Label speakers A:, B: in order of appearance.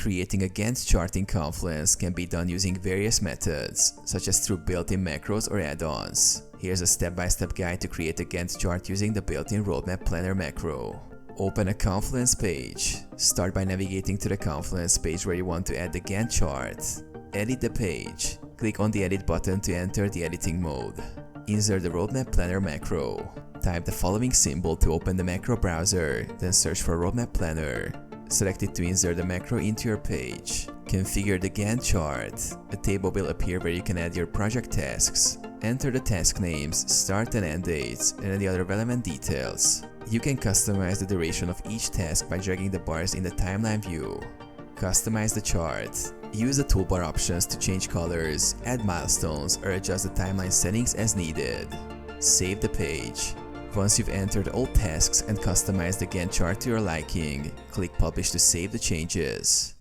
A: Creating a Gantt chart in Confluence can be done using various methods, such as through built-in macros or add-ons. Here's a step-by-step guide to create a Gantt chart using the built-in Roadmap Planner macro. Open a Confluence page. Start by navigating to the Confluence page where you want to add the Gantt chart. Edit the page. Click on the Edit button to enter the editing mode. Insert the Roadmap Planner macro. Type the following symbol to open the macro browser, then search for Roadmap Planner. Select it to insert the macro into your page. Configure the Gantt chart. A table will appear where you can add your project tasks. Enter the task names, start and end dates, and any other relevant details. You can customize the duration of each task by dragging the bars in the timeline view. Customize the chart. Use the toolbar options to change colors, add milestones, or adjust the timeline settings as needed. Save the page. Once you've entered all tasks and customized the Gantt chart to your liking, click Publish to save the changes.